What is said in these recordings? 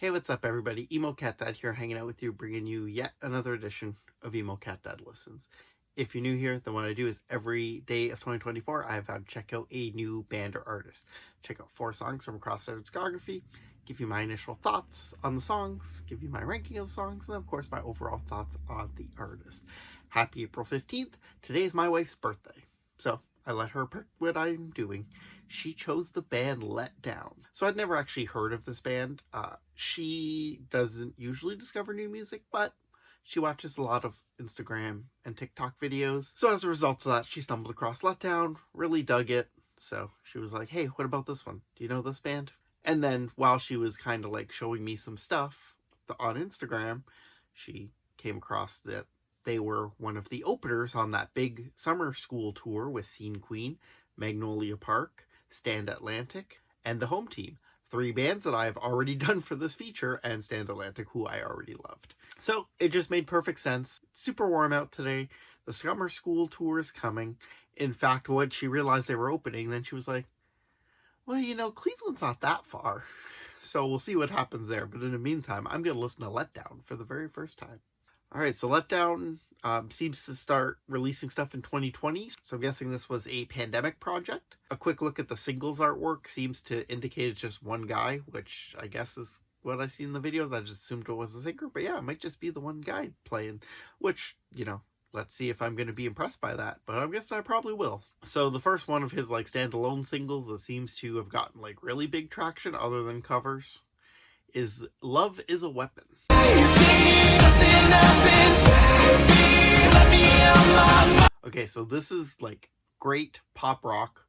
Hey, what's up everybody? Emo Cat Dad here, hanging out with you, bringing you yet another edition of Emo Cat Dad Listens. If you're new here, then what I do is every day of 2024, I have had to check out a new band or artist. Check out 4 songs from across their discography, give you my initial thoughts on the songs, give you my ranking of the songs, and of course my overall thoughts on the artist. Happy April 15th. Today is my wife's birthday, so I let her pick what I'm doing. She chose the band Letdown. So I'd never actually heard of this band. She doesn't usually discover new music, but she watches a lot of Instagram and TikTok videos. So as a result of that, she stumbled across Letdown, really dug it. So she was like, hey, what about this one? Do you know this band? And then while she was kind of like showing me some stuff on Instagram, she came across that they were one of the openers on that big summer school tour with Scene Queen, Magnolia Park, Stand Atlantic, and the Home Team. 3 bands that I've already done for this feature, and Stand Atlantic, who I already loved. So it just made perfect sense. It's super warm out today. The summer school tour is coming. In fact, when she realized they were opening, then she was like, well, you know, Cleveland's not that far. So we'll see what happens there. But in the meantime, I'm going to listen to Letdown for the very first time. Alright, so Letdown seems to start releasing stuff in 2020, so I'm guessing this was a pandemic project. A quick look at the singles artwork seems to indicate it's just one guy, which I guess is what I see in the videos. I just assumed it was a singer, but yeah, it might just be the one guy playing, which, you know, let's see if I'm going to be impressed by that, but I guess I probably will. So the first one of his like standalone singles that seems to have gotten like really big traction other than covers is Love Is a Weapon. Okay, so this is like great pop rock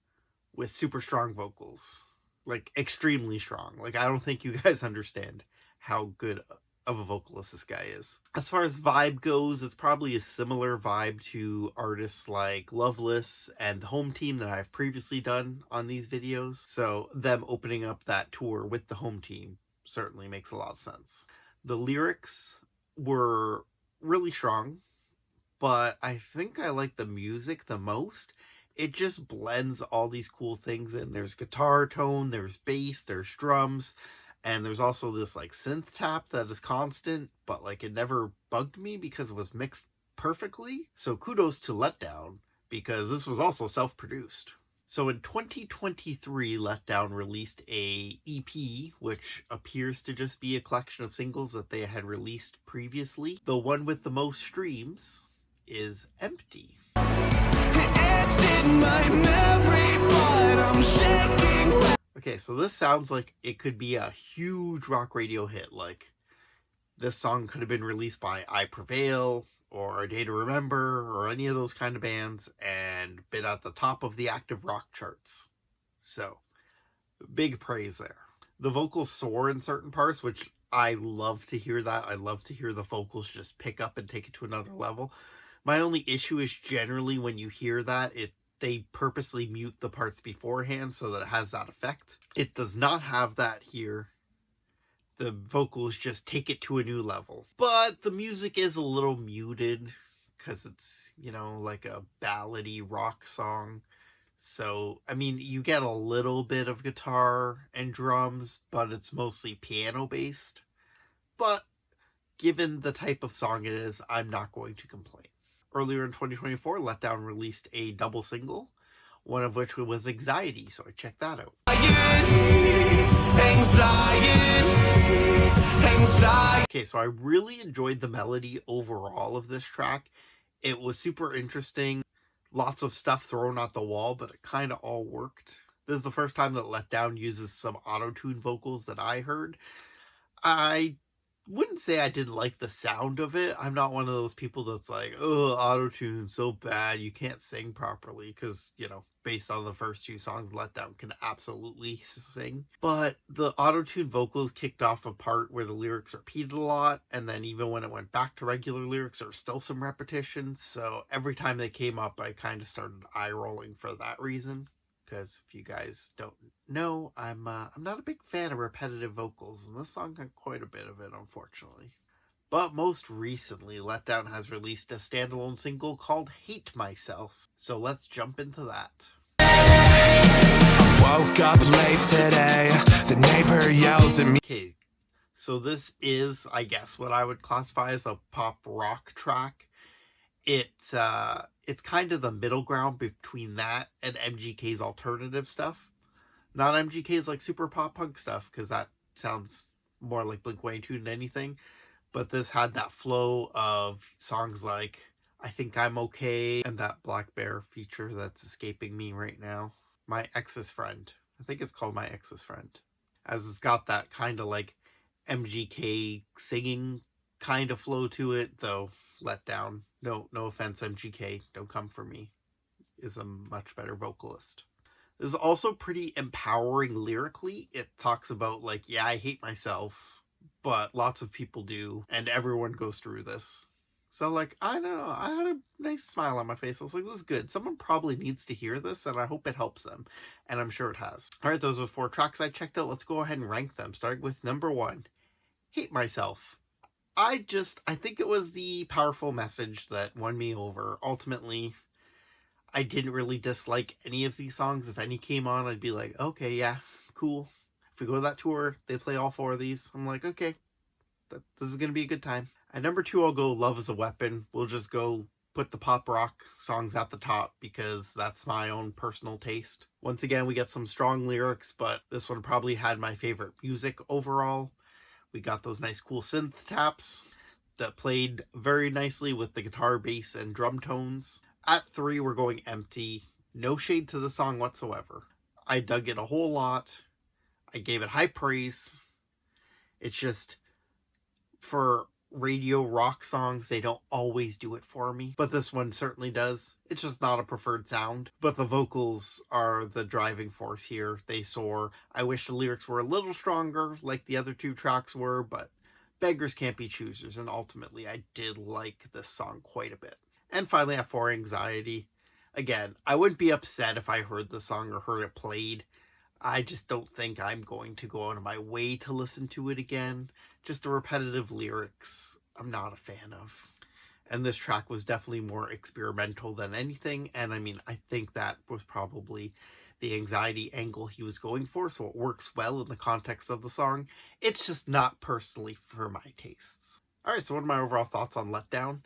with super strong vocals. Like extremely strong. Like I don't think you guys understand how good of a vocalist this guy is. As far as vibe goes, it's probably a similar vibe to artists like Loveless and the Home Team that I've previously done on these videos. So them opening up that tour with the Home Team certainly makes a lot of sense. The lyrics were really strong, but I think I like the music the most. It just blends all these cool things in. There's guitar tone, there's bass, there's drums, and there's also this like synth tap that is constant, but like it never bugged me because it was mixed perfectly. So kudos to Letdown, because this was also self-produced. So in 2023, Letdown released a EP, which appears to just be a collection of singles that they had released previously. The one with the most streams is Empty. It's in my memory, but I'm shaking. Okay, so this sounds like it could be a huge rock radio hit. Like, this song could have been released by I Prevail, or A Day to Remember, or any of those kind of bands, and been at the top of the active rock charts. So, big praise there. The vocals soar in certain parts, which I love to hear that. I love to hear the vocals just pick up and take it to another level. My only issue is generally when you hear that, they purposely mute the parts beforehand so that it has that effect. It does not have that here. The vocals just take it to a new level. But the music is a little muted because it's, you know, like a ballady rock song. So, I mean, you get a little bit of guitar and drums, but it's mostly piano based. But given the type of song it is, I'm not going to complain. Earlier in 2024, Letdown released a double single, one of which was Anxiety, so I checked that out. Okay, so I really enjoyed the melody overall of this track. It was super interesting. Lots of stuff thrown at the wall, but it kind of all worked. This is the first time that Letdown uses some auto-tune vocals that I heard. I wouldn't say I didn't like the sound of it. I'm not one of those people that's like, oh, auto-tune's so bad, you can't sing properly, because, you know, based on the first 2 songs, Letdown can absolutely sing. But the auto-tune vocals kicked off a part where the lyrics repeated a lot, and then even when it went back to regular lyrics, there was still some repetition, so every time they came up, I kind of started eye-rolling for that reason. Because if you guys don't know, I'm not a big fan of repetitive vocals, and this song had quite a bit of it, unfortunately. But most recently, Letdown has released a standalone single called Hate Myself, so let's jump into that. Woke up late today, the neighbor yells at me. Okay, So this is, I guess, what I would classify as a pop rock track. It's kind of the middle ground between that and MGK's alternative stuff. Not MGK's like super pop punk stuff, because that sounds more like Blink-182 than anything. But this had that flow of songs like I Think I'm Okay and that Black Bear feature that's escaping me right now. My Ex's Friend. I think it's called My Ex's Friend. As it's got that kind of like MGK singing kind of flow to it, though Letdown. No offense, MGK. Don't come for me. Is a much better vocalist. This is also pretty empowering lyrically. It talks about like, yeah, I hate myself, but lots of people do, and everyone goes through this. So like, I don't know, I had a nice smile on my face. I was like, this is good. Someone probably needs to hear this, and I hope it helps them. And I'm sure it has. All right, those are 4 tracks I checked out. Let's go ahead and rank them. Starting with number 1, Hate Myself. I think it was the powerful message that won me over. Ultimately, I didn't really dislike any of these songs. If any came on, I'd be like, okay, yeah, cool. If we go to that tour, they play all 4 of these. I'm like, okay, this is going to be a good time. At number 2, I'll go Love is a Weapon. We'll just go put the pop rock songs at the top because that's my own personal taste. Once again, we get some strong lyrics, but this one probably had my favorite music overall. We got those nice cool synth taps that played very nicely with the guitar, bass, and drum tones. At 3, we're going Empty. No shade to the song whatsoever. I dug it a whole lot. I gave it high praise. It's just, for radio rock songs, they don't always do it for me. But this one certainly does. It's just not a preferred sound. But the vocals are the driving force here. They soar. I wish the lyrics were a little stronger like the other 2 tracks were, but beggars can't be choosers. And ultimately, I did like this song quite a bit. And finally, at 4, Anxiety. Again, I wouldn't be upset if I heard the song or heard it played. I just don't think I'm going to go out of my way to listen to it again. Just the repetitive lyrics, I'm not a fan of. And this track was definitely more experimental than anything. And I mean, I think that was probably the anxiety angle he was going for, so it works well in the context of the song. It's just not personally for my tastes. All right, so what are my overall thoughts on Letdown?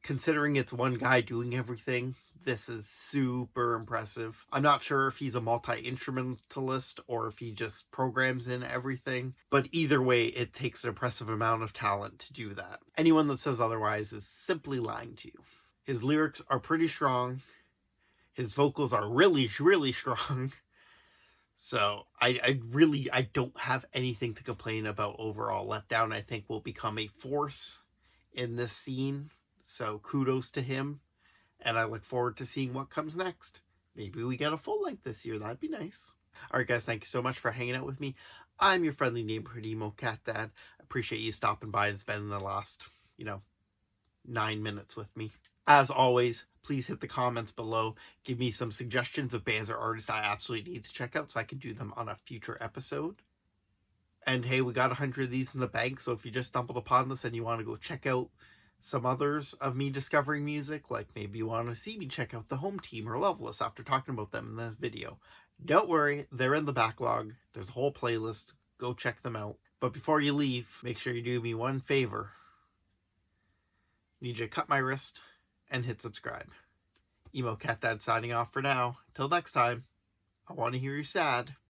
Considering it's one guy doing everything, this is super impressive. I'm not sure if he's a multi-instrumentalist or if he just programs in everything, but either way, it takes an impressive amount of talent to do that. Anyone that says otherwise is simply lying to you. His lyrics are pretty strong. His vocals are really, really strong. So I don't have anything to complain about overall. Letdown, I think, will become a force in this scene. So kudos to him. And I look forward to seeing what comes next. Maybe we get a full length this year. That'd be nice. All right, guys, thank you so much for hanging out with me. I'm your friendly neighborhood Emo Cat Dad. I appreciate you stopping by and spending the last, 9 minutes with me. As always, please hit the comments below. Give me some suggestions of bands or artists I absolutely need to check out so I can do them on a future episode. And hey, we got 100 of these in the bank, so if you just stumbled upon this and you want to go check out some others of me discovering music, like maybe you want to see me check out the Home Team or Loveless after talking about them in this video, don't worry, they're in the backlog. There's a whole playlist. Go check them out. But before you leave, make sure you do me one favor. Need you to cut my wrist and hit subscribe. Emo Cat Dad signing off for now. Till next time, I want to hear you sad.